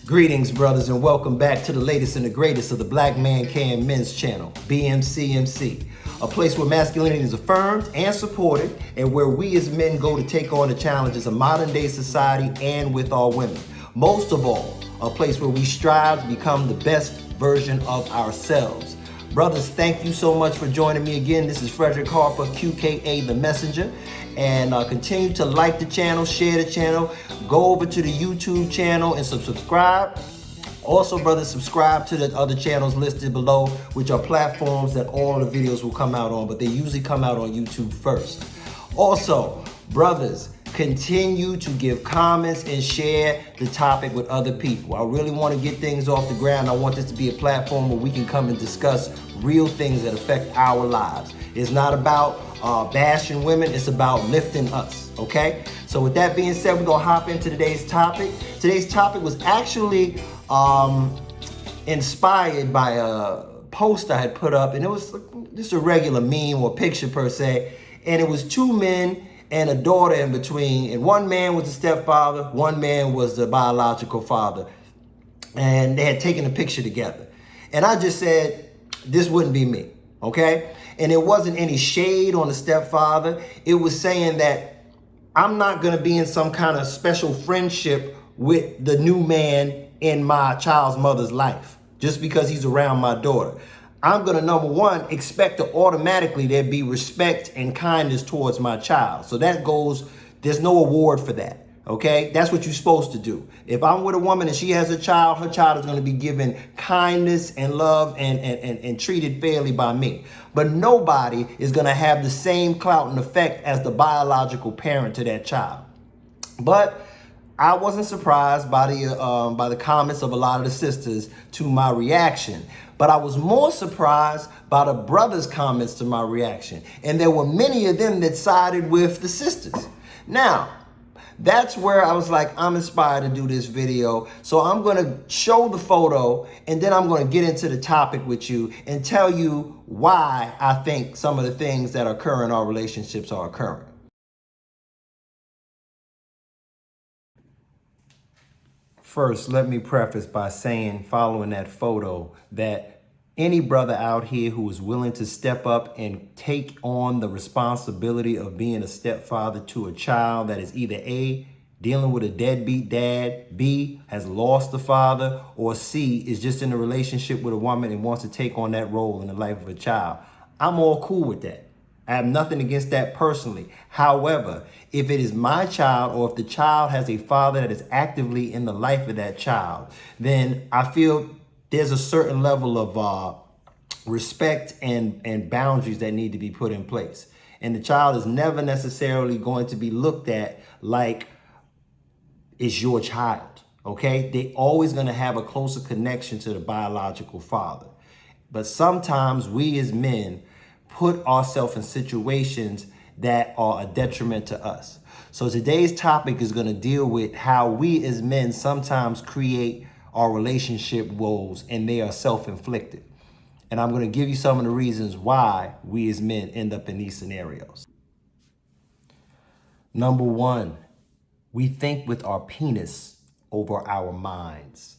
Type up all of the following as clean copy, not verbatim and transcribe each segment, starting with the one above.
Greetings, brothers, and welcome back to the latest and the greatest of the BlackManCan men's channel, BMCMC, a place where masculinity is affirmed and supported, and where we as men go to take on the challenges of modern day society and with our women. Most of all, a place where we strive to become the best version of ourselves. Brothers, thank you so much for joining me again. This is Frederick Harper QKA, the messenger. And continue to like the channel, share the channel, go over to the YouTube channel and subscribe. Also, brothers, subscribe to the other channels listed below, which are platforms that all the videos will come out on, but they usually come out on YouTube first. Also, brothers, continue to give comments and share the topic with other people. I really want to get things off the ground. I want this to be a platform where we can come and discuss real things that affect our lives. It's not about bashing women, it's about lifting us, okay? So with that being said, we're gonna hop into today's topic. Today's topic was actually inspired by a post I had put up, and it was just a regular meme or picture per se, and it was two men and a daughter in between, and one man was the stepfather, one man was the biological father, and they had taken a picture together. And I just said, this wouldn't be me, okay? And it wasn't any shade on the stepfather. It was saying that I'm not gonna be in some kind of special friendship with the new man in my child's mother's life just because he's around my daughter. I'm gonna, number one, expect to automatically there be respect and kindness towards my child. So that goes, there's no award for that, okay? That's what you're supposed to do. If I'm with a woman and she has a child, her child is gonna be given kindness and love and treated fairly by me. But nobody is gonna have the same clout and effect as the biological parent to that child. But I wasn't surprised by the comments of a lot of the sisters to my reaction. But I was more surprised by the brothers' comments to my reaction. And there were many of them that sided with the sisters. Now, that's where I was like, I'm inspired to do this video. So I'm gonna show the photo and then I'm gonna get into the topic with you and tell you why I think some of the things that occur in our relationships are occurring. First, let me preface by saying, following that photo, that any brother out here who is willing to step up and take on the responsibility of being a stepfather to a child that is either A, dealing with a deadbeat dad, B, has lost the father, or C, is just in a relationship with a woman and wants to take on that role in the life of a child, I'm all cool with that. I have nothing against that personally. However, if it is my child or if the child has a father that is actively in the life of that child, then I feel there's a certain level of respect and boundaries that need to be put in place. And the child is never necessarily going to be looked at like it's your child, okay? They always going to have a closer connection to the biological father. But sometimes we as men put ourselves in situations that are a detriment to us. So today's topic is going to deal with how we as men sometimes create our relationship woes, and they are self-inflicted. And I'm going to give you some of the reasons why we as men end up in these scenarios. Number one, we think with our penis over our minds.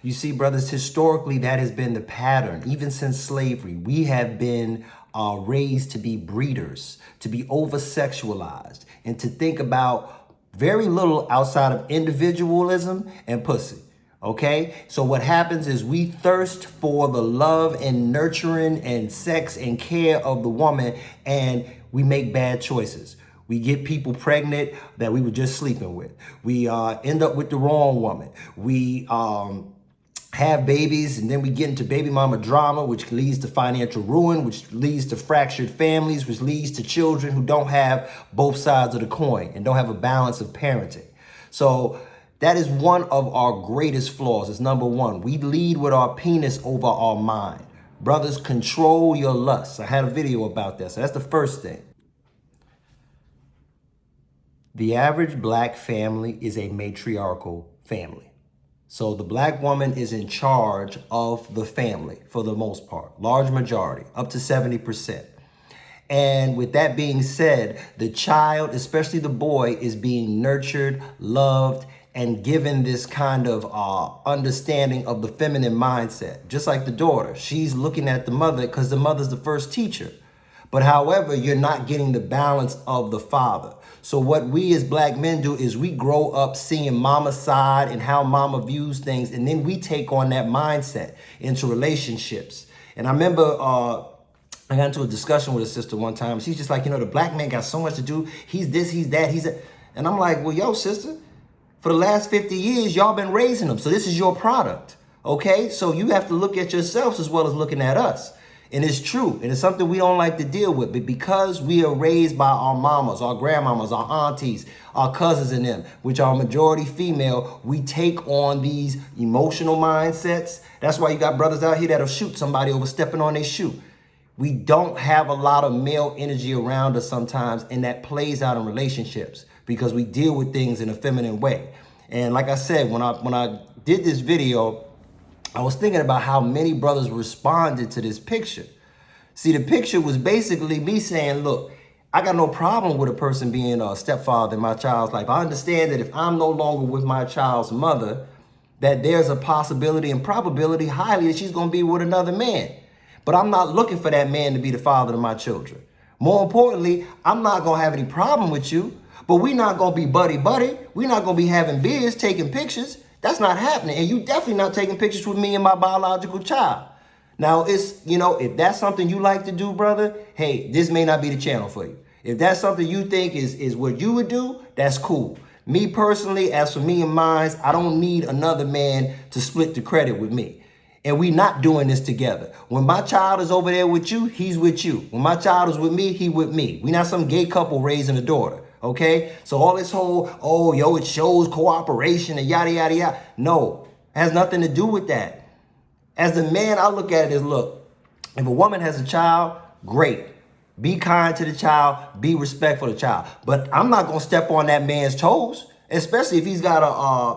You see, brothers, historically, that has been the pattern. Even since slavery, we have been raised to be breeders, to be over-sexualized, and to think about very little outside of individualism and pussy, okay? So what happens is we thirst for the love and nurturing and sex and care of the woman, and we make bad choices. We get people pregnant that we were just sleeping with. We end up with the wrong woman. We have babies, and then we get into baby mama drama, which leads to financial ruin, which leads to fractured families, which leads to children who don't have both sides of the coin and don't have a balance of parenting. So that is one of our greatest flaws. It's number one. We lead with our penis over our mind. Brothers, control your lust. I had a video about that. So that's the first thing. The average black family is a matriarchal family. So the black woman is in charge of the family for the most part, large majority, up to 70%. And with that being said, the child, especially the boy, is being nurtured, loved, and given this kind of understanding of the feminine mindset. Just like the daughter, she's looking at the mother because the mother's the first teacher. But however, you're not getting the balance of the father. So what we as black men do is we grow up seeing mama's side and how mama views things, and then we take on that mindset into relationships. And I remember I got into a discussion with a sister one time. She's just like, the black man got so much to do. He's this, he's that, he's that. And I'm like, well, yo, sister, for the last 50 years, y'all been raising them. So this is your product, okay? So you have to look at yourselves as well as looking at us. And it's true, and it's something we don't like to deal with, but because we are raised by our mamas, our grandmamas, our aunties, our cousins and them, which are majority female, we take on these emotional mindsets. That's why you got brothers out here that'll shoot somebody over stepping on their shoe. We don't have a lot of male energy around us sometimes, and that plays out in relationships because we deal with things in a feminine way. And like I said, when I did this video, I was thinking about how many brothers responded to this picture. See, the picture was basically me saying, look, I got no problem with a person being a stepfather in my child's life. I understand that if I'm no longer with my child's mother, that there's a possibility and probability highly that she's going to be with another man. But I'm not looking for that man to be the father of my children. More importantly, I'm not going to have any problem with you, but we're not going to be buddy-buddy. We're not going to be having beers, taking pictures. That's not happening. And you definitely not taking pictures with me and my biological child. Now, it's, if that's something you like to do, brother, hey, this may not be the channel for you. If that's something you think is what you would do, that's cool. Me personally, as for me and mine, I don't need another man to split the credit with me. And we not doing this together. When my child is over there with you, he's with you. When my child is with me, he with me. We not some gay couple raising a daughter. Okay, so all this whole, it shows cooperation and yada, yada, yada. No, it has nothing to do with that. As the man, I look at it as, look, if a woman has a child, great. Be kind to the child, be respectful to the child. But I'm not going to step on that man's toes, especially if he's got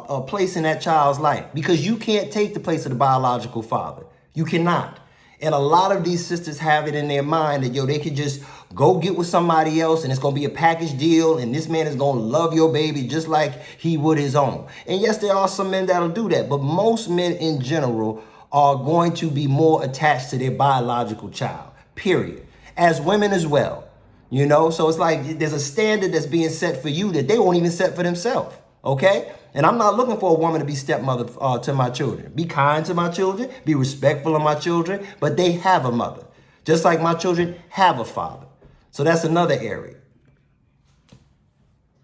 a place in that child's life, because you can't take the place of the biological father. You cannot. And a lot of these sisters have it in their mind that, they could just go get with somebody else and it's going to be a package deal and this man is going to love your baby just like he would his own. And yes, there are some men that'll do that, but most men in general are going to be more attached to their biological child, period. As women as well, So it's like there's a standard that's being set for you that they won't even set for themselves, okay? And I'm not looking for a woman to be stepmother to my children. Be kind to my children, be respectful of my children, but they have a mother, just like my children have a father. So that's another area.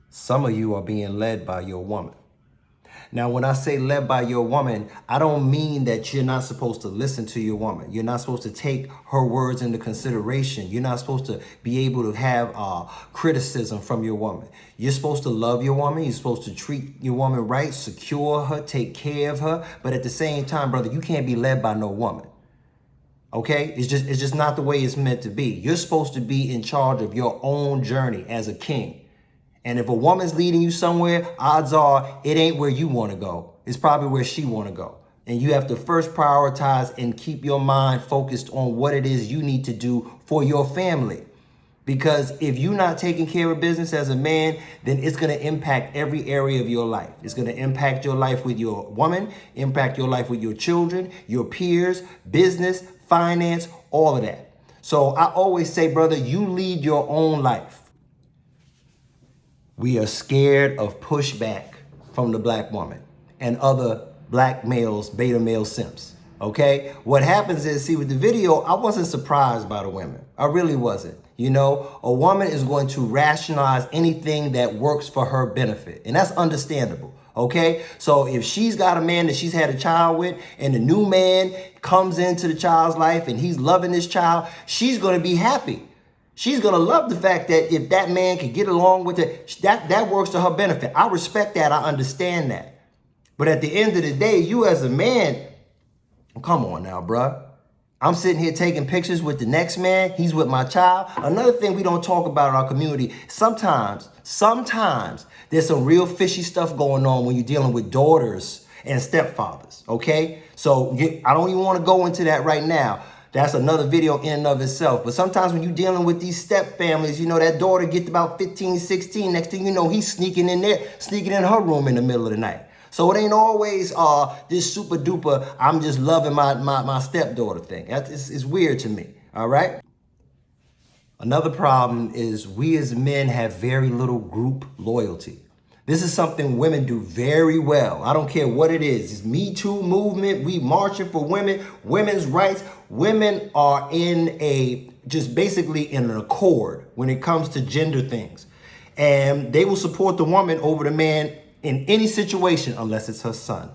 Some of you are being led by your woman. Now, when I say led by your woman, I don't mean that you're not supposed to listen to your woman. You're not supposed to take her words into consideration. You're not supposed to be able to have criticism from your woman. You're supposed to love your woman. You're supposed to treat your woman right, secure her, take care of her. But at the same time, brother, you can't be led by no woman. Okay? It's just not the way it's meant to be. You're supposed to be in charge of your own journey as a king. And if a woman's leading you somewhere, odds are it ain't where you want to go. It's probably where she want to go. And you have to first prioritize and keep your mind focused on what it is you need to do for your family. Because if you're not taking care of business as a man, then it's going to impact every area of your life. It's going to impact your life with your woman, impact your life with your children, your peers, business, finance, all of that. So I always say, brother, you lead your own life. We are scared of pushback from the black woman and other black males, beta male simps. Okay, what happens is, see, with the video, I wasn't surprised by the women. I really wasn't. A woman is going to rationalize anything that works for her benefit, and that's understandable. Okay, so if she's got a man that she's had a child with and the new man comes into the child's life and he's loving this child, she's going to be happy. She's going to love the fact that if that man can get along with it, that works to her benefit. I respect that. I understand that. But at the end of the day, you as a man, come on now, bruh. I'm sitting here taking pictures with the next man. He's with my child. Another thing we don't talk about in our community, sometimes there's some real fishy stuff going on when you're dealing with daughters and stepfathers, okay? So I don't even want to go into that right now. That's another video in and of itself. But sometimes when you're dealing with these step families, you know, that daughter gets about 15, 16. Next thing you know, he's sneaking in her room in the middle of the night. So it ain't always this super duper, I'm just loving my stepdaughter thing. It's weird to me, all right? Another problem is we as men have very little group loyalty. This is something women do very well. I don't care what it is. It's Me Too movement. We marching for women, women's rights. Women are just basically in an accord when it comes to gender things. And they will support the woman over the man in any situation unless it's her son.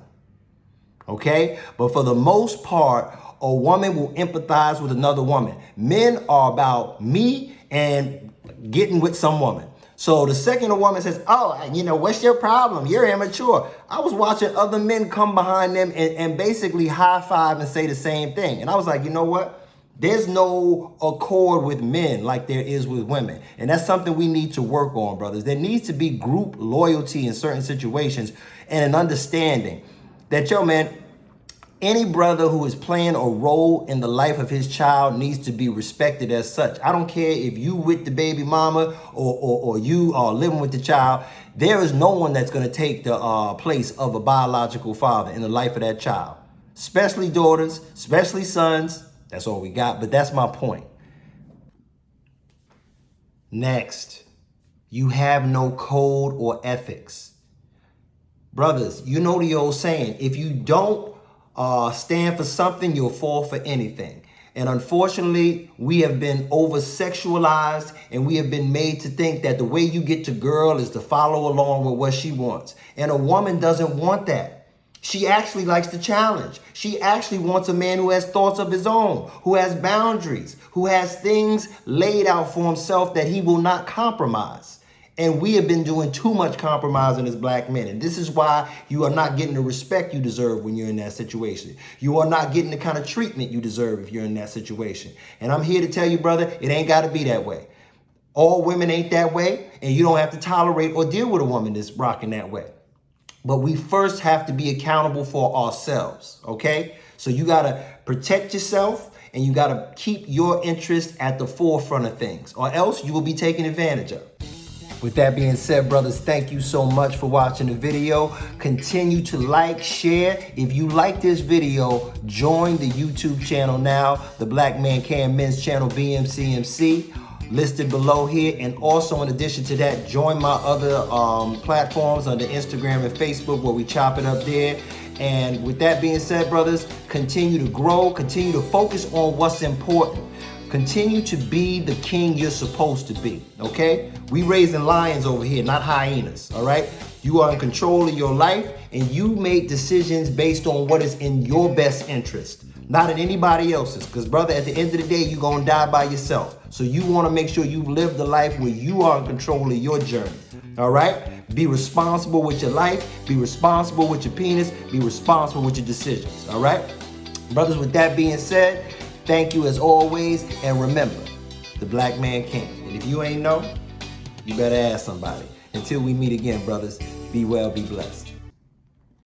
Okay? But for the most part, a woman will empathize with another woman. Men are about me and getting with some woman. So the second a woman says, oh, you know, what's your problem? You're immature. I was watching other men come behind them and basically high five and say the same thing. And I was like, you know what? There's no accord with men like there is with women. And that's something we need to work on, brothers. There needs to be group loyalty in certain situations and an understanding that, yo, man, any brother who is playing a role in the life of his child needs to be respected as such. I don't care if you with the baby mama or you are living with the child. There is no one that's going to take the place of a biological father in the life of that child, especially daughters, especially sons. That's all we got, but that's my point. Next, you have no code or ethics. Brothers, you know the old saying, if you don't stand for something, you'll fall for anything. And unfortunately, we have been over-sexualized and we have been made to think that the way you get to girl is to follow along with what she wants. And a woman doesn't want that. She actually likes to challenge. She actually wants a man who has thoughts of his own, who has boundaries, who has things laid out for himself that he will not compromise. And we have been doing too much compromising as black men. And this is why you are not getting the respect you deserve when you're in that situation. You are not getting the kind of treatment you deserve if you're in that situation. And I'm here to tell you, brother, it ain't got to be that way. All women ain't that way, and you don't have to tolerate or deal with a woman that's rocking that way. But we first have to be accountable for ourselves, okay? So you got to protect yourself and you got to keep your interest at the forefront of things, or else you will be taken advantage of. With that being said, brothers, thank you so much for watching the video. Continue to like, share. If you like this video, join the YouTube channel now, the BlackManCan men's channel, BMCMC, listed below here. And also, in addition to that, join my other platforms under Instagram and Facebook where we chop it up there. And with that being said, brothers, continue to grow, continue to focus on what's important. Continue to be the king you're supposed to be, okay? We raising lions over here, not hyenas, all right? You are in control of your life and you make decisions based on what is in your best interest, not in anybody else's. Because, brother, at the end of the day, you're going to die by yourself. So you want to make sure you live the life where you are in control of your journey, all right? Be responsible with your life. Be responsible with your penis. Be responsible with your decisions, all right? Brothers, with that being said, thank you as always, and remember, the black man can. And if you ain't know, you better ask somebody. Until we meet again, brothers, be well, be blessed.